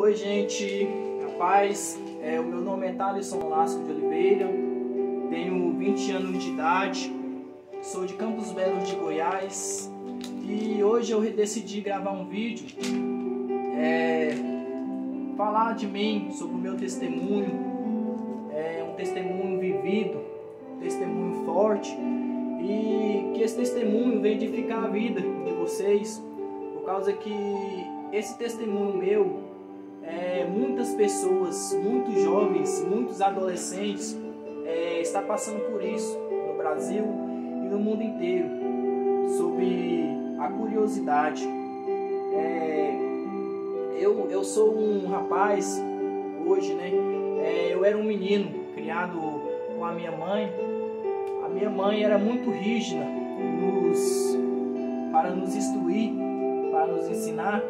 Oi, gente, rapaz, o meu nome é Thalisson Lasco de Oliveira, tenho 20 anos de idade, sou de Campos Belos de Goiás e hoje eu decidi gravar um vídeo, falar de mim, sobre o meu testemunho, um testemunho vivido, um testemunho forte e que esse testemunho venha edificar a vida de vocês, por causa que esse testemunho meu, muitas pessoas, muitos jovens, muitos adolescentes estão passando por isso no Brasil e no mundo inteiro, sobre a curiosidade. Eu sou um rapaz hoje, né? Eu era um menino criado com a minha mãe. A minha mãe era muito rígida para nos instruir, para nos ensinar.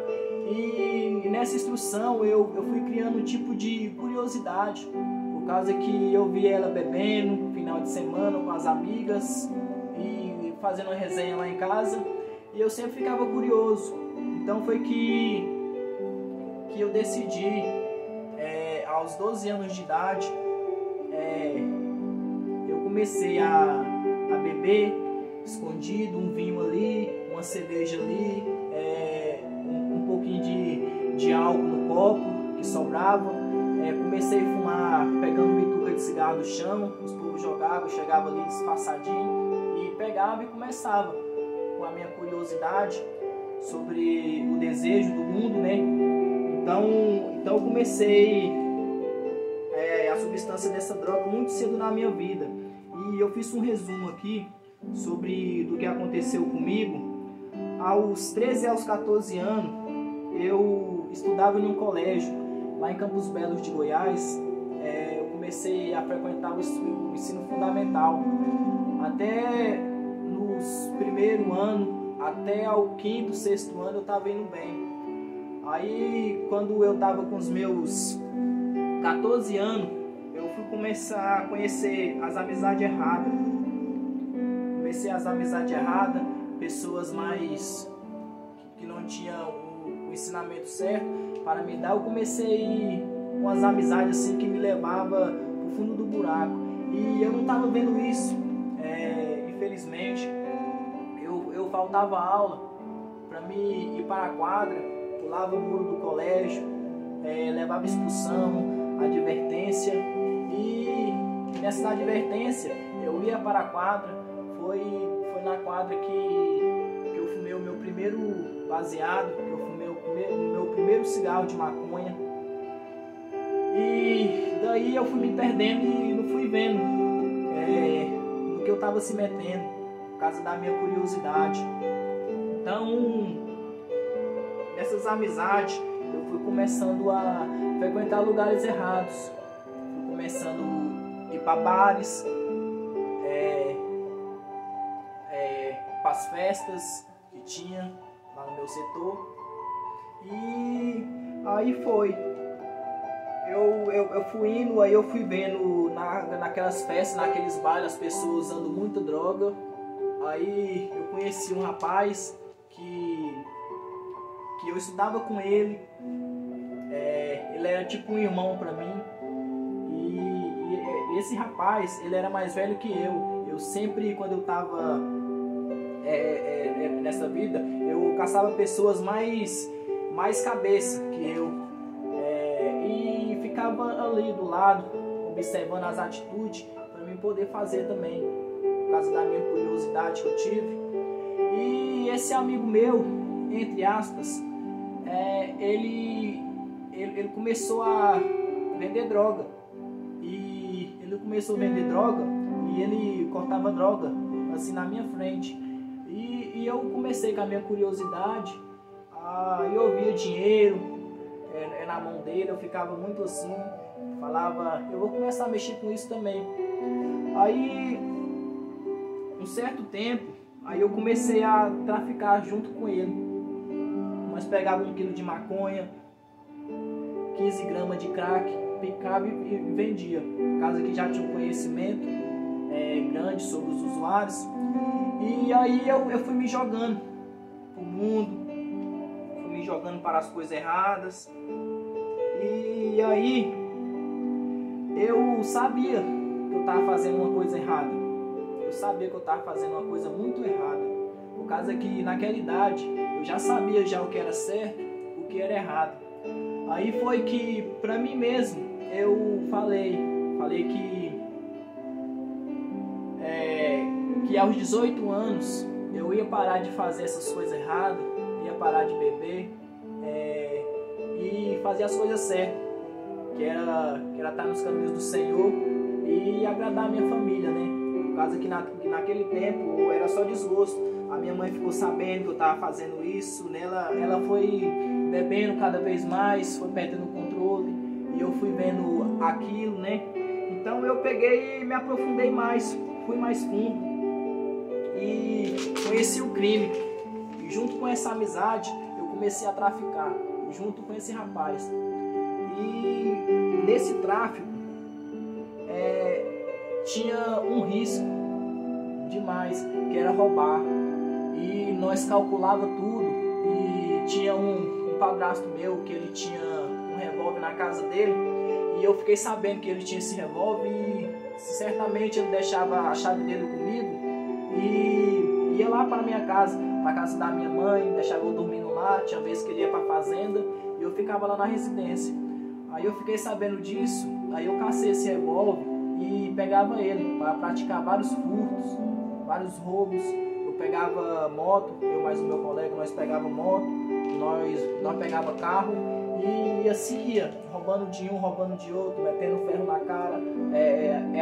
E nessa instrução eu fui criando um tipo de curiosidade, por causa que eu via ela bebendo no final de semana com as amigas e fazendo uma resenha lá em casa, e eu sempre ficava curioso. Então foi que eu decidi, aos 12 anos de idade, eu comecei a beber escondido, um vinho ali, uma cerveja ali, um pouquinho de álcool no copo que sobrava. Comecei a fumar pegando bituca de cigarro do chão, os povos jogavam, chegava ali disfarçadinho e pegava e começava com a minha curiosidade sobre o desejo do mundo, né? Então eu comecei a substância dessa droga muito cedo na minha vida, e eu fiz um resumo aqui sobre do que aconteceu comigo. Aos 13 e aos 14 anos, eu estudava em um colégio lá em Campos Belos de Goiás. Eu comecei a frequentar o ensino fundamental. Até nos primeiros anos, até ao quinto, sexto ano, eu estava indo bem. Aí, quando eu estava com os meus 14 anos, eu fui começar a conhecer as amizades erradas. Comecei as amizades erradas, pessoas que não tinham o ensinamento certo para me dar. Eu comecei com as amizades assim que me levavam para o fundo do buraco, e eu não estava vendo isso. Infelizmente eu faltava aula para me ir para a quadra, pulava o muro do colégio, levava expulsão, advertência, e nessa advertência eu ia para a quadra. Foi na quadra que eu fumei o meu primeiro baseado, que eu fumei o meu primeiro cigarro de maconha. E daí eu fui me perdendo e não fui vendo no que eu estava se metendo, por causa da minha curiosidade. Então, nessas amizades, eu fui começando a frequentar lugares errados. Fui começando a ir para bares, para as festas que tinha lá no meu setor. E aí foi. Eu fui indo, aí eu fui vendo naquelas festas, naqueles bailes, as pessoas usando muita droga. Aí eu conheci um rapaz que eu estudava com ele. Ele era tipo um irmão para mim. E esse rapaz, ele era mais velho que eu. Eu sempre, quando eu estava nessa vida, eu caçava pessoas mais cabeça que eu, e ficava ali do lado, observando as atitudes, para mim poder fazer também, por causa da minha curiosidade que eu tive. E esse amigo meu, entre aspas, ele começou a vender droga. E ele começou a vender droga e ele cortava droga assim na minha frente. E eu comecei com a minha curiosidade. Eu via dinheiro na mão dele, eu ficava muito assim, falava, eu vou começar a mexer com isso também. Aí, um certo tempo, aí eu comecei a traficar junto com ele. Nós pegávamos 1 quilo de maconha, 15 gramas de crack, picava e vendia, por causa que já tinha um conhecimento grande sobre os usuários. E aí eu fui me jogando pro mundo, fui me jogando para as coisas erradas. E aí eu sabia que eu estava fazendo uma coisa errada. Eu sabia que eu estava fazendo uma coisa muito errada. Por causa que naquela idade eu já sabia já o que era certo, o que era errado. Aí foi que pra mim mesmo eu falei que aos 18 anos eu ia parar de fazer essas coisas erradas, ia parar de beber e fazer as coisas certas, que era estar nos caminhos do Senhor e agradar a minha família, né? Por causa que naquele tempo era só desgosto. A minha mãe ficou sabendo que eu estava fazendo isso, né? Ela foi bebendo cada vez mais, foi perdendo o controle e eu fui vendo aquilo, né? Então eu peguei e me aprofundei mais, fui mais fundo e conheci o crime. E junto com essa amizade eu comecei a traficar, junto com esse rapaz. E nesse tráfico tinha um risco demais, que era roubar. E nós calculava tudo. E tinha um padrasto meu que ele tinha um revólver na casa dele. E eu fiquei sabendo que ele tinha esse revólver e certamente ele deixava a chave dele comigo e ia lá para minha casa, para a casa da minha mãe, deixava eu dormindo lá. Tinha vezes que ele ia para a fazenda e eu ficava lá na residência. Aí eu fiquei sabendo disso, aí eu cacei esse revólver e pegava ele para praticar vários furtos, vários roubos. Eu pegava moto, eu mais o meu colega, nós pegava moto, nós pegava carro e assim ia, roubando de um, roubando de outro, metendo ferro na cara,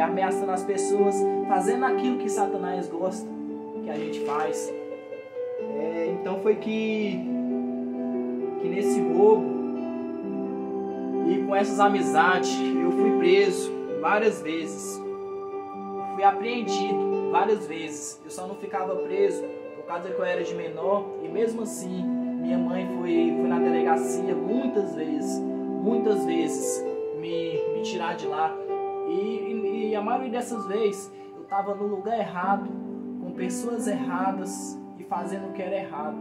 ameaçando as pessoas, fazendo aquilo que Satanás gosta que a gente faz. Então foi que nesse roubo e com essas amizades eu fui preso várias vezes, fui apreendido várias vezes. Eu só não ficava preso por causa que eu era de menor e mesmo assim minha mãe foi na delegacia muitas vezes me tirar de lá e a maioria dessas vezes eu estava no lugar errado, com pessoas erradas e fazendo o que era errado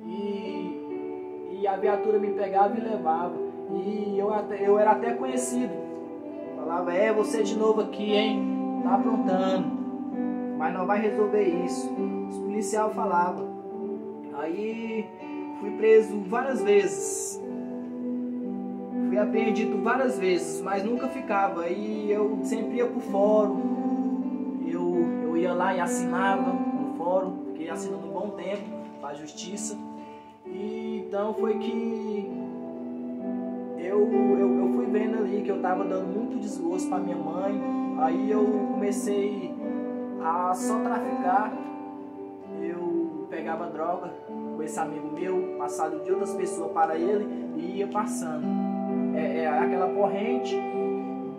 e a viatura me pegava e levava e eu era até conhecido, falava, você de novo aqui, hein, tá aprontando, mas não vai resolver isso. Os policiais falavam. Aí fui preso várias vezes, fui apreendido várias vezes, mas nunca ficava. Aí eu sempre ia pro fórum, eu ia lá e assinava no fórum, fiquei assinando um bom tempo para a justiça. E então foi que eu fui vendo ali que eu tava dando muito desgosto para minha mãe. Aí eu comecei a só traficar. Eu pegava droga com esse amigo meu, passado de outras pessoas para ele e ia passando. Aquela corrente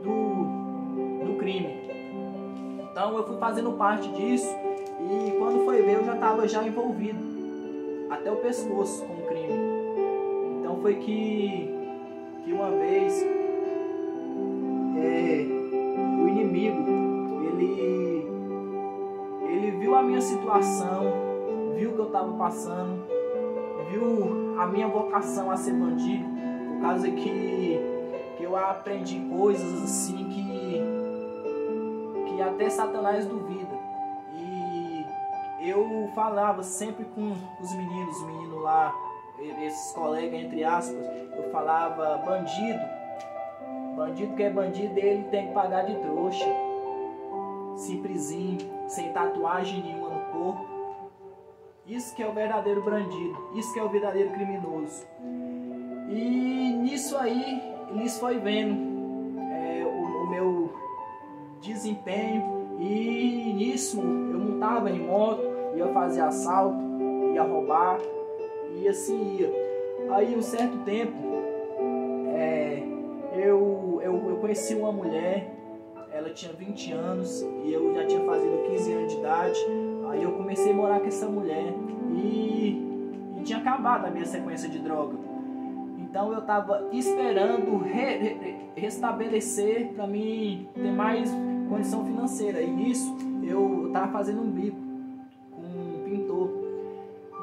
do crime. Então eu fui fazendo parte disso e quando foi ver eu já estava envolvido até o pescoço com o crime. Então foi que uma vez o inimigo ele viu a minha situação, viu o que eu estava passando, viu a minha vocação a ser bandido, por causa que eu aprendi coisas assim que até Satanás duvida. E eu falava sempre com os meninos lá, esses colegas entre aspas, eu falava, bandido que é bandido, ele tem que pagar de trouxa, simplesinho, sem tatuagem nenhuma no corpo. Isso que é o verdadeiro bandido, isso que é o verdadeiro criminoso. E nisso aí, nisso foi vendo o meu desempenho e nisso eu montava em moto, ia fazer assalto, ia roubar e assim ia. Aí um certo tempo eu conheci uma mulher, ela tinha 20 anos e eu já tinha fazido 15 anos de idade. Aí eu comecei a morar com essa mulher e tinha acabado a minha sequência de droga. Então eu estava esperando restabelecer para mim ter mais condição financeira. E nisso eu estava fazendo um bico com um pintor.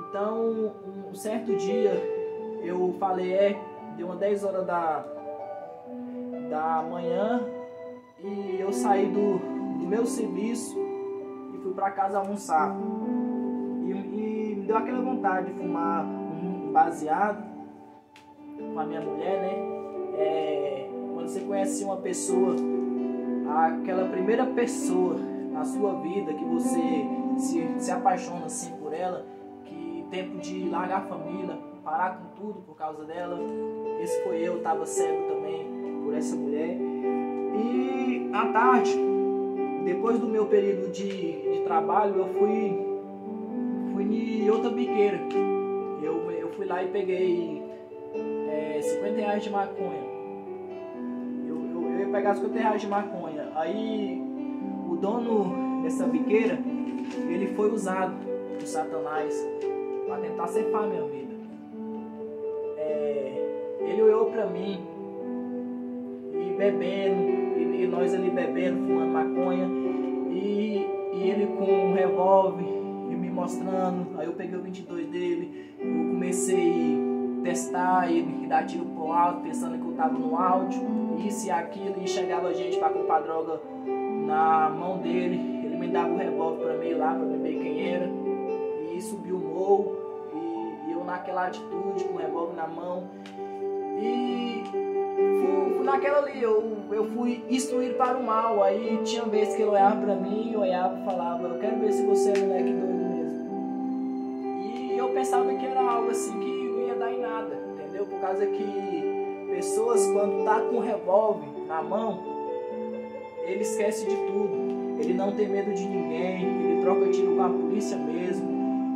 Então um certo dia eu falei, deu umas 10 horas da manhã e eu saí do meu serviço e fui para casa almoçar. E me deu aquela vontade de fumar um baseado com a minha mulher, né? Quando você conhece uma pessoa, aquela primeira pessoa na sua vida que você se apaixona assim por ela, que tempo de largar a família, parar com tudo por causa dela. Esse foi eu, estava cego também por essa mulher. E à tarde, depois do meu período de trabalho, eu fui em outra biqueira. Eu fui lá e peguei R$50 de maconha. Eu ia pegar R$50 de maconha. Aí o dono dessa biqueira, ele foi usado por Satanás para tentar ceifar minha vida. Ele olhou para mim e bebendo, e nós ali bebendo, fumando maconha, e ele com um revólver e me mostrando. Aí eu peguei o 22 dele, eu comecei a testar ele, dar tiro pro alto, pensando que eu tava no áudio, isso e aquilo, e chegava gente para comprar droga na mão dele. Ele me dava o revólver para mim lá, para me ver quem era, e subiu o morro, e eu naquela atitude, com o revólver na mão, e fui naquela ali, eu fui instruído para o mal. Aí tinha vezes que ele olhava para mim, olhava e falava: eu quero ver se você é moleque doido mesmo. E eu pensava que era algo assim que não ia dar em nada, entendeu? Por causa que pessoas, quando tá com um revólver na mão, ele esquece de tudo, ele não tem medo de ninguém, ele troca tiro com a polícia mesmo,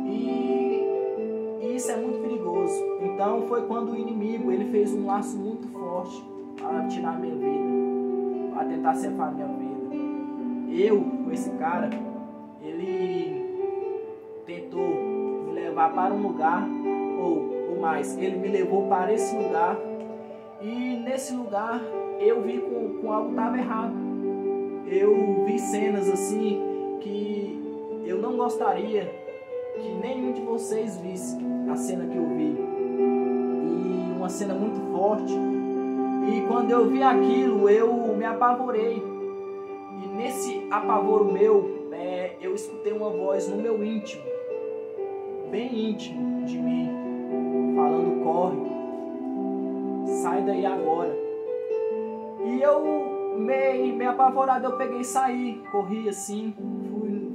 e isso é muito perigoso. Então foi quando o inimigo, ele fez um laço muito forte para tirar minha vida, para tentar ceifar minha vida. Eu, com esse cara, ele tentou me levar para um lugar, ou mais, ele me levou para esse lugar, e nesse lugar eu vi com algo estava errado. Eu vi cenas assim que eu não gostaria que nenhum de vocês visse a cena que eu vi. E uma cena muito forte. E quando eu vi aquilo, eu me apavorei. E nesse apavoro meu, eu escutei uma voz no meu íntimo, bem íntimo de mim, falando: corre, sai daí agora. E eu, meio apavorado, eu peguei e saí, corri assim,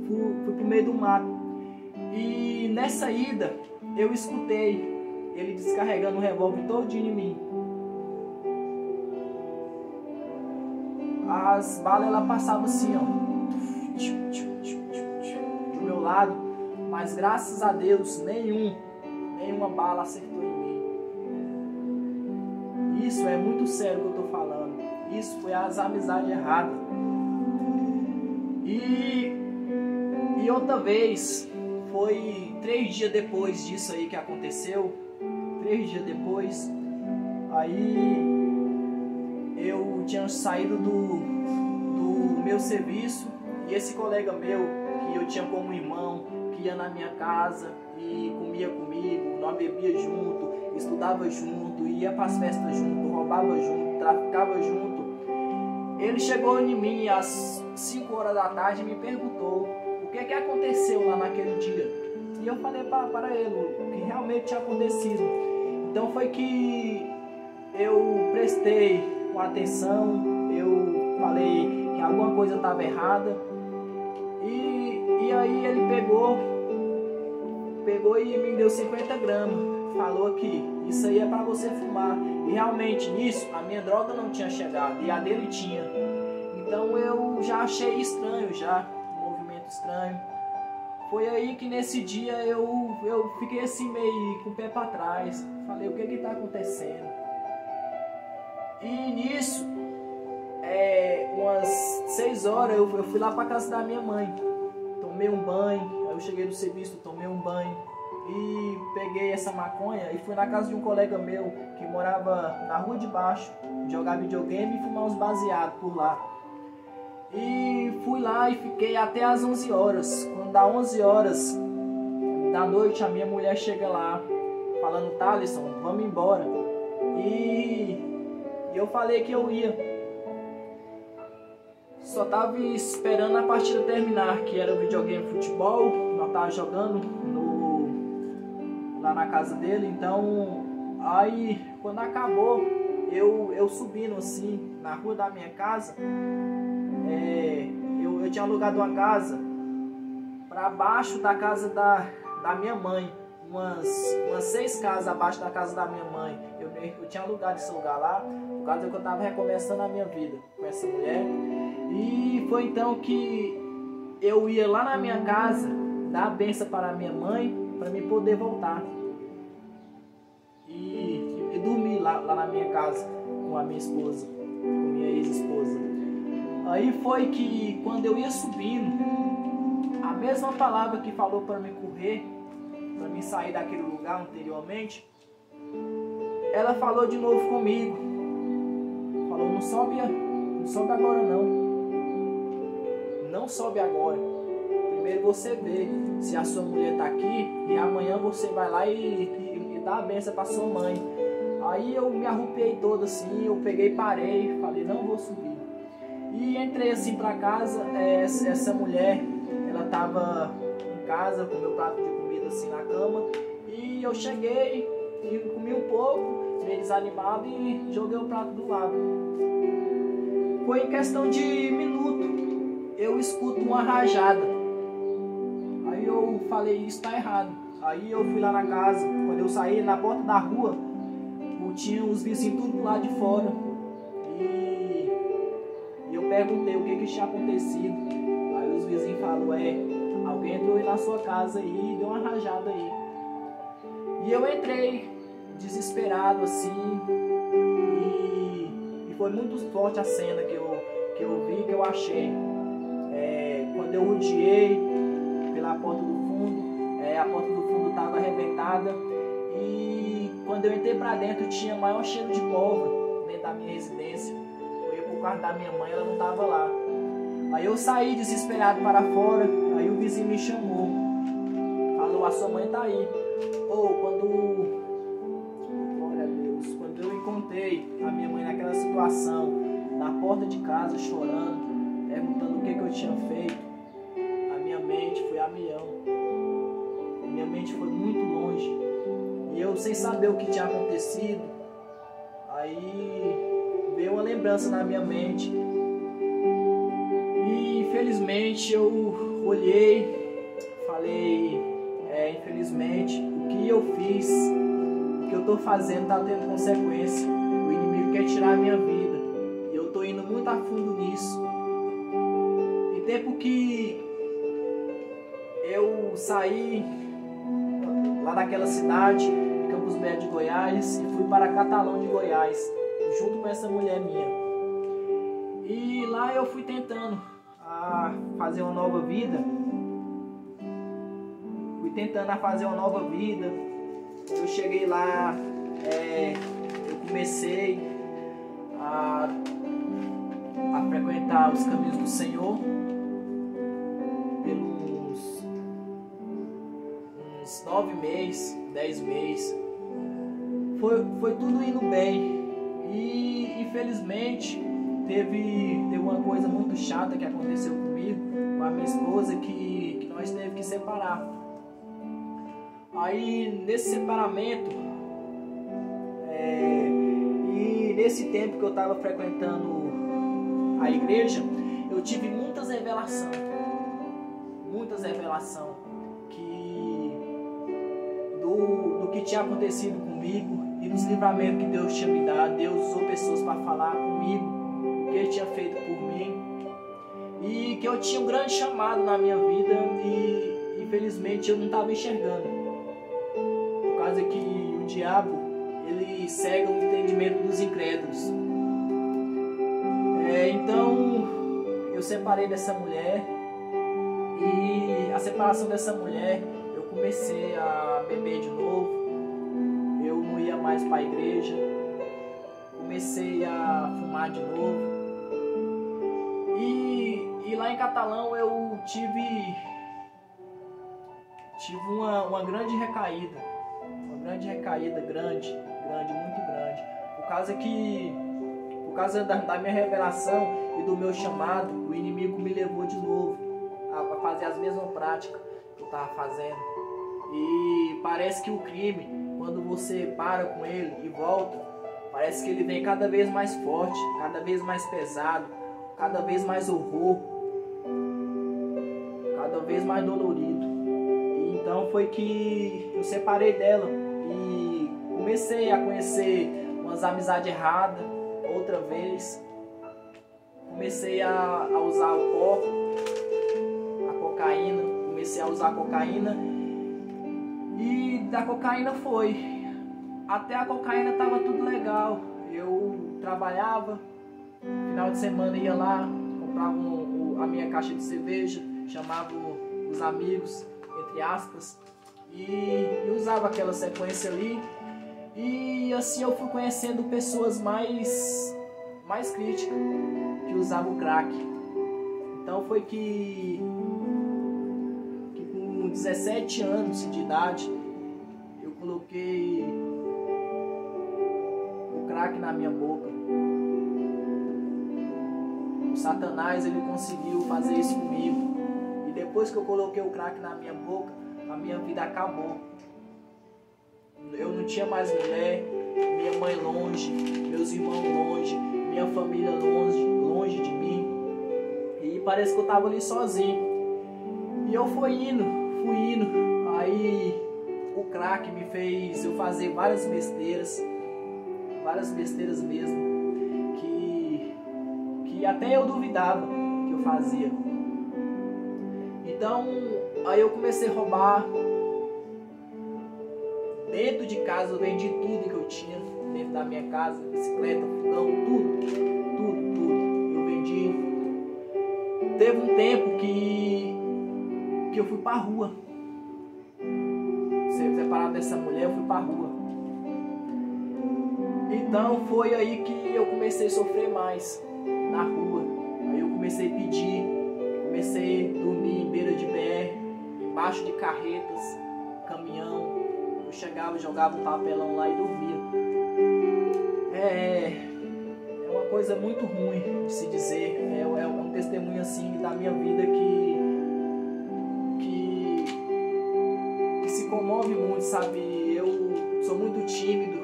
fui pro meio do mato. E nessa ida, eu escutei ele descarregando o revólver todinho em mim. As balas, ela passavam assim, ó, do meu lado, mas graças a Deus, nenhuma bala acertou em mim. Isso é muito sério que eu tô falando. Isso foi as amizades erradas. E outra vez, foi 3 dias depois disso aí que aconteceu. 3 dias depois, aí eu tinha saído do meu serviço, e esse colega meu, que eu tinha como irmão, que ia na minha casa e comia comigo, nós bebia junto, estudava junto, ia para as festas junto, roubava junto, traficava junto. Ele chegou em mim às 5 horas da tarde e me perguntou o que aconteceu lá naquele dia. E eu falei para ele o que realmente tinha acontecido. Então foi que eu prestei com atenção, eu falei que alguma coisa estava errada. E aí ele pegou e me deu 50 gramas. Falou que isso aí é para você fumar. E realmente nisso a minha droga não tinha chegado e a dele tinha. Então eu já achei estranho, um movimento estranho. Foi aí que nesse dia eu fiquei assim meio com o pé para trás. Falei: o que está acontecendo? E nisso, umas 6 horas eu fui lá para casa da minha mãe. Tomei um banho, aí eu cheguei do serviço, tomei um banho. E peguei essa maconha e fui na casa de um colega meu que morava na rua de baixo, jogar videogame e fumar uns baseados por lá. E fui lá e fiquei até as 11 horas. Quando dá 11 horas da noite, a minha mulher chega lá falando: Thalisson, vamos embora. E eu falei que eu ia. Só tava esperando a partida terminar, que era o videogame futebol. Nós tava jogando lá na casa dele. Então, aí quando acabou, eu subindo assim na rua da minha casa, eu tinha alugado uma casa para baixo da casa da minha mãe, umas 6 casas abaixo da casa da minha mãe. Eu tinha alugado esse lugar lá, por causa que eu estava recomeçando a minha vida com essa mulher. E foi então que eu ia lá na minha casa dar a benção para a minha mãe, para mim poder voltar e dormir lá na minha casa com a minha esposa, com minha ex-esposa. Aí foi que quando eu ia subindo, a mesma palavra que falou para mim correr, para mim sair daquele lugar anteriormente, ela falou de novo comigo. Falou: não sobe agora não. Não sobe agora. Primeiro você vê se a sua mulher está aqui, e amanhã você vai lá e dá a benção para sua mãe. Aí eu me arrupiei todo assim, eu peguei, parei, falei: não vou subir. E entrei assim para casa. Essa mulher, ela estava em casa com meu prato de comida assim na cama, e eu cheguei e comi um pouco, meio desanimado, e joguei o prato do lado. Foi em questão de minuto, eu escuto uma rajada. Aí eu falei: isso tá errado. Aí eu fui lá na casa. Quando eu saí na porta da rua, tinha os vizinhos tudo do lado de fora. E eu perguntei o que tinha acontecido. Aí os vizinhos falaram: alguém entrou aí na sua casa aí e deu uma rajada aí. E eu entrei desesperado assim, e foi muito forte a cena que eu vi, que eu achei. Quando eu rodeei pela porta do fundo, a porta do fundo estava arrebentada, e quando eu entrei para dentro tinha maior cheiro de pólvora dentro da minha residência. Foi por causa da minha mãe, ela não estava lá. Aí eu saí desesperado para fora. Aí o vizinho me chamou, falou: a sua mãe tá aí. Glória a Deus, quando eu encontrei a minha mãe naquela situação, na porta de casa chorando, perguntando o que eu tinha feito, a minha mente foi a milhão. Minha mente foi muito longe, e eu sem saber o que tinha acontecido. Aí veio uma lembrança na minha mente, e infelizmente eu olhei, falei: infelizmente o que eu fiz, o que eu estou fazendo está tendo consequência. O inimigo quer tirar a minha vida, e eu estou indo muito a fundo nisso. E tempo que eu saí lá daquela cidade, Campos Beto de Goiás, e fui para Catalão de Goiás, junto com essa mulher minha. E lá eu fui tentando fazer uma nova vida. Eu cheguei lá, eu comecei a frequentar os caminhos do Senhor pelos uns 9 meses, 10 meses. Foi tudo indo bem, e infelizmente teve uma coisa muito chata que aconteceu comigo, com a minha esposa, que nós tivemos que separar. Aí nesse separamento, e nesse tempo que eu estava frequentando a igreja, eu tive muitas revelações do que tinha acontecido comigo, e dos livramentos que Deus tinha me dado. Deus usou pessoas para falar comigo o que Ele tinha feito por mim, e que eu tinha um grande chamado na minha vida, e infelizmente eu não estava enxergando, por causa que o diabo, ele cega o entendimento dos incrédulos. Então eu separei dessa mulher, e a separação dessa mulher, eu comecei a beber de novo. Eu não ia mais para a igreja, comecei a fumar de novo, e lá em Catalão eu tive uma grande recaída, grande, muito grande, por causa da minha revelação e do meu chamado, o inimigo me levou de novo a fazer as mesmas práticas que eu estava fazendo. E parece que o crime, quando você para com ele e volta, parece que ele vem cada vez mais forte, cada vez mais pesado, cada vez mais horror, cada vez mais dolorido. E então foi que eu separei dela e comecei a conhecer umas amizades erradas outra vez. Comecei a usar o pó, a cocaína, comecei a usar a cocaína e da cocaína foi. Até a cocaína tava tudo legal. Eu trabalhava, final de semana ia lá, comprava a minha caixa de cerveja, chamava os amigos, entre aspas, e usava aquela sequência ali. E assim eu fui conhecendo pessoas mais críticas que usavam o crack. Então foi que com 17 anos de idade eu coloquei o crack na minha boca. O Satanás, ele conseguiu fazer isso comigo. E depois que eu coloquei o crack na minha boca, a minha vida acabou. Eu não tinha mais mulher, minha mãe longe, meus irmãos longe, minha família longe de mim. E parece que eu tava ali sozinho. E eu fui indo. Aí o crack me fez eu fazer várias besteiras mesmo, que até eu duvidava que eu fazia. Então, aí eu comecei a roubar. Dentro de casa eu vendi tudo que eu tinha dentro da minha casa, bicicleta, fogão, tudo. Eu vendi. Teve um tempo que eu fui pra rua. Separado dessa mulher, eu fui pra rua. Então foi aí que eu comecei a sofrer mais na rua. Aí eu comecei a pedir, comecei a dormir em beira de BR, embaixo de carretas, caminhão. Eu chegava, jogava um papelão lá e dormia. É uma coisa muito ruim de se dizer. É um testemunho assim da minha vida que se comove muito, sabe? Eu sou muito tímido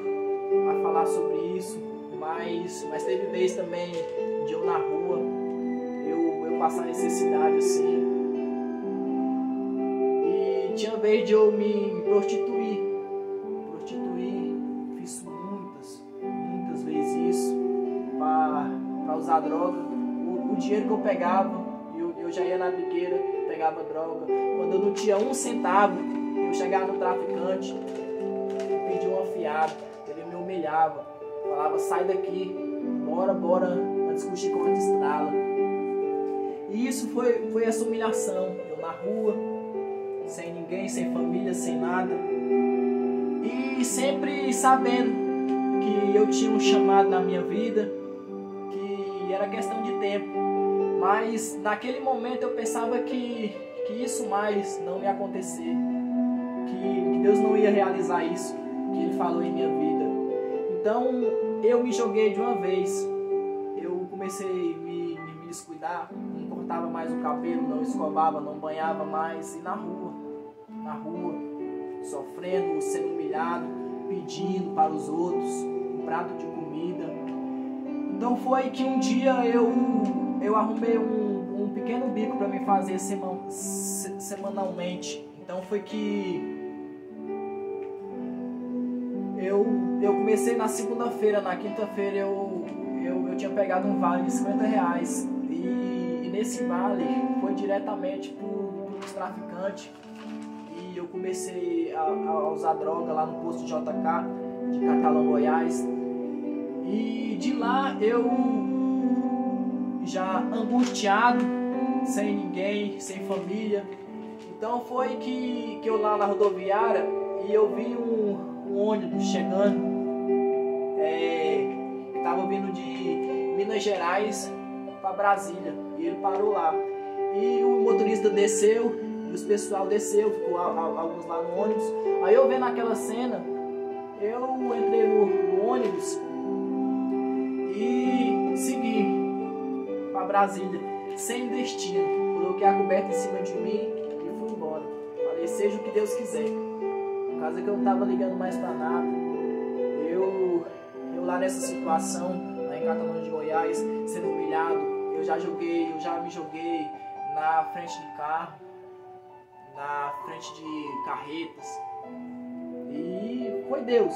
a falar sobre isso, mas teve vez também de eu na rua, eu passar necessidade assim. E tinha vez de eu me prostituir, fiz muitas vezes isso, para usar droga. O dinheiro que eu pegava, eu já ia na biqueira, pegava droga. Quando eu não tinha um centavo, eu chegava no traficante, eu pedia uma fiada, ele me humilhava, falava: sai daqui, bora pra discutir com a estrala. E isso foi essa humilhação, eu na rua, sem ninguém, sem família, sem nada, e sempre sabendo que eu tinha um chamado na minha vida, que era questão de tempo, mas naquele momento eu pensava que isso mais não ia acontecer, que Deus não ia realizar isso que Ele falou em minha vida. Então eu me joguei de uma vez. Eu comecei a me descuidar, não cortava mais o cabelo, não escovava, não banhava mais, e na rua, sofrendo, sendo humilhado, pedindo para os outros um prato de comida. Então foi que um dia eu arrumei um pequeno bico para me fazer semanalmente. Então foi que eu comecei na segunda-feira. Na quinta-feira eu tinha pegado um vale de R$50, e nesse vale foi diretamente para os traficantes, e eu comecei a usar droga lá no posto JK de Catalão, Goiás. E de lá eu, já angustiado, sem ninguém, sem família, então foi que eu lá na rodoviária, e eu vi um ônibus chegando, que estava vindo de Minas Gerais para Brasília, e ele parou lá, e o motorista desceu, e os pessoal desceu, ficou alguns lá no ônibus. Aí eu vendo aquela cena, eu entrei no ônibus e segui para Brasília, sem destino. Coloquei a coberta em cima de mim e fui embora. Falei, seja o que Deus quiser. Por causa que eu não tava ligando mais pra nada. Eu lá nessa situação, lá em Catalão de Goiás, sendo humilhado, eu já me joguei na frente de carro, na frente de carretas. E foi Deus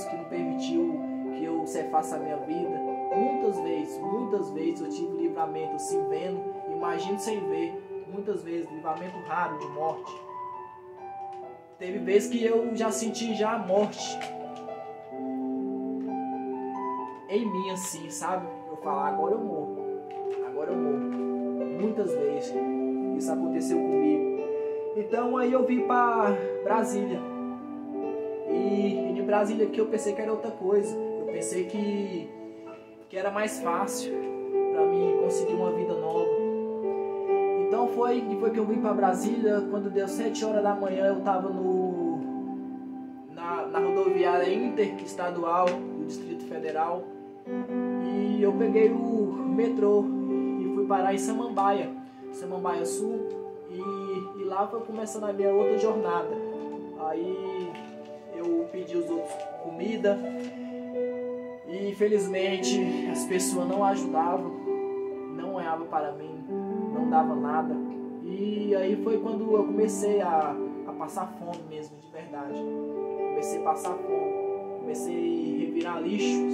que não permitiu que eu cefasse a minha vida. Muitas vezes eu tive livramento assim vendo, imagino sem ver, muitas vezes livramento raro de morte. Teve vezes que eu já senti já a morte em mim assim, sabe? Eu falar, agora eu morro. Muitas vezes isso aconteceu comigo. Então aí eu vim para Brasília. E em Brasília que eu pensei que era outra coisa. Eu pensei que era mais fácil para mim conseguir uma vida nova. Então foi que eu vim para Brasília. Quando deu 7 horas da manhã eu estava na rodoviária interestadual do Distrito Federal. E eu peguei o metrô e fui parar em Samambaia Sul. E lá foi começando a minha outra jornada. Aí eu pedi os outros comida e infelizmente as pessoas não ajudavam, não olhavam para mim, não davam nada. E aí foi quando eu comecei a passar fome mesmo, de verdade. Comecei a passar fome, comecei a revirar lixos